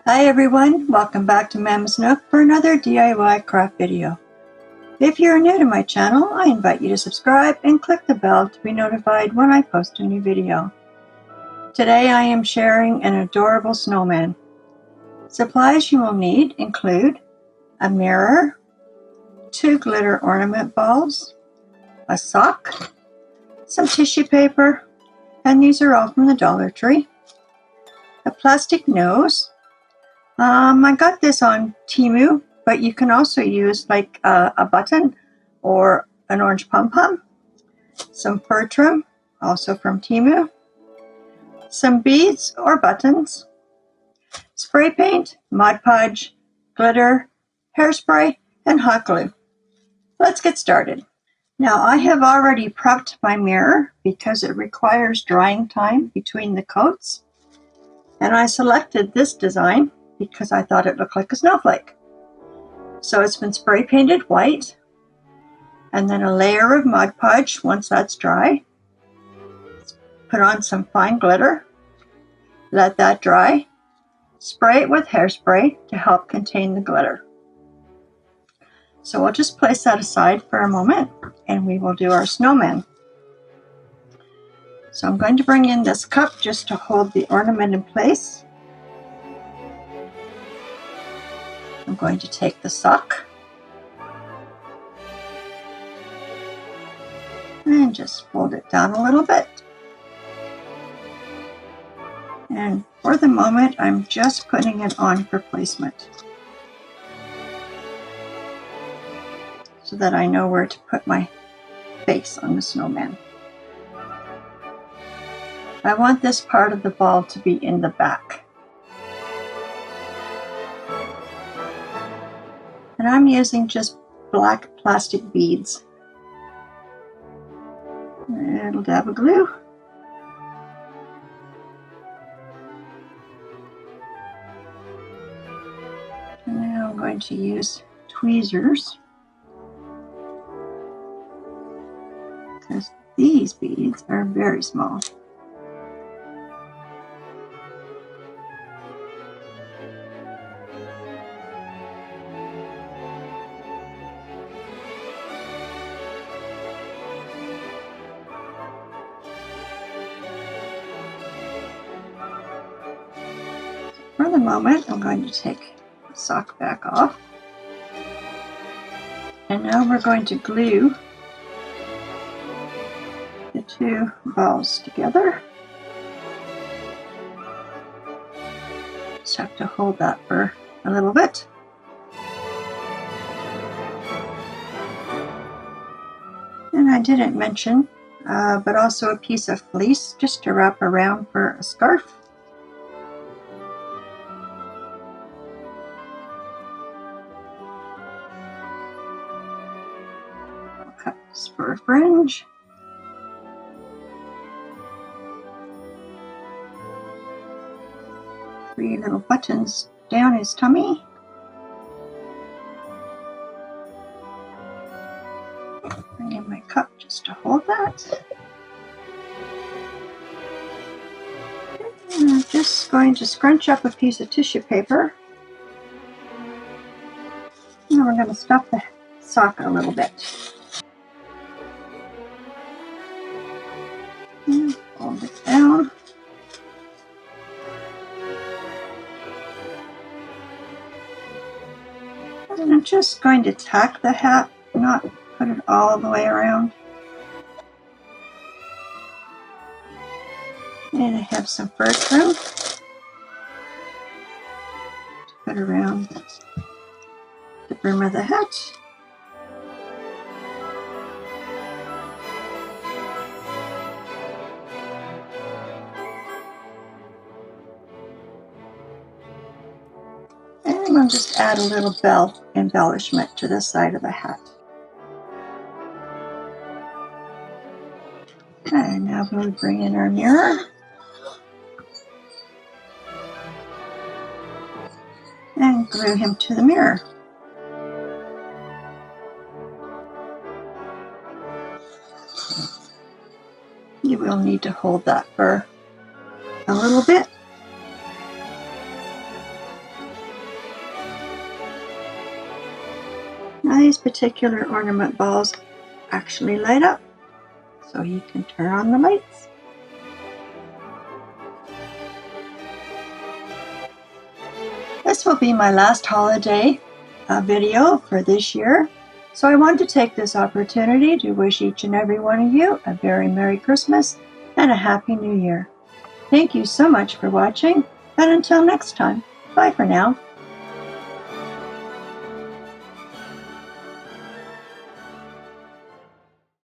Hi everyone, welcome back to Mama's Nook for another DIY craft video. If you're new to my channel, I invite you to subscribe and click the bell to be notified when I post a new video. Today I am sharing an adorable snowman. Supplies you will need include a mirror, 2 glitter ornament balls, a sock, some tissue paper, and these are all from the Dollar Tree, a plastic nose. I got this on Temu, but you can also use like a button or an orange pom-pom, some fur trim, also from Temu, some beads or buttons, spray paint, Mod Podge, glitter, hairspray, and hot glue. Let's get started. Now I have already prepped my mirror because it requires drying time between the coats, and I selected this design because I thought it looked like a snowflake. So it's been spray painted white, and then a layer of Mod Podge once that's dry. Put on some fine glitter, let that dry, spray it with hairspray to help contain the glitter. So we'll just place that aside for a moment and we will do our snowman. So I'm going to bring in this cup just to hold the ornament in place. I'm going to take the sock and just fold it down a little bit. And for the moment, I'm just putting it on for placement so that I know where to put my face on the snowman. I want this part of the ball to be in the back. And I'm using just black plastic beads. A little dab of glue. And now I'm going to use tweezers because these beads are very small. For the moment, I'm going to take the sock back off. And now we're going to glue the 2 balls together. Just have to hold that for a little bit. And I didn't mention, but also a piece of fleece just to wrap around for a scarf. Cut this for a fringe. Three little buttons down his tummy. Bring in my cup just to hold that. And I'm just going to scrunch up a piece of tissue paper. And we're going to stuff the sock a little bit. And fold it down. And I'm just going to tack the hat, not put it all the way around. And I have some fur trim to put around the brim of the hat. And I'll just add a little bell embellishment to the side of the hat. And now we'll bring in our mirror. And glue him to the mirror. You will need to hold that for a little bit. And these particular ornament balls actually light up, so you can turn on the lights. This will be my last holiday video for this year, so I want to take this opportunity to wish each and every one of you a very Merry Christmas and a Happy New Year. Thank you so much for watching, and until next time, bye for now.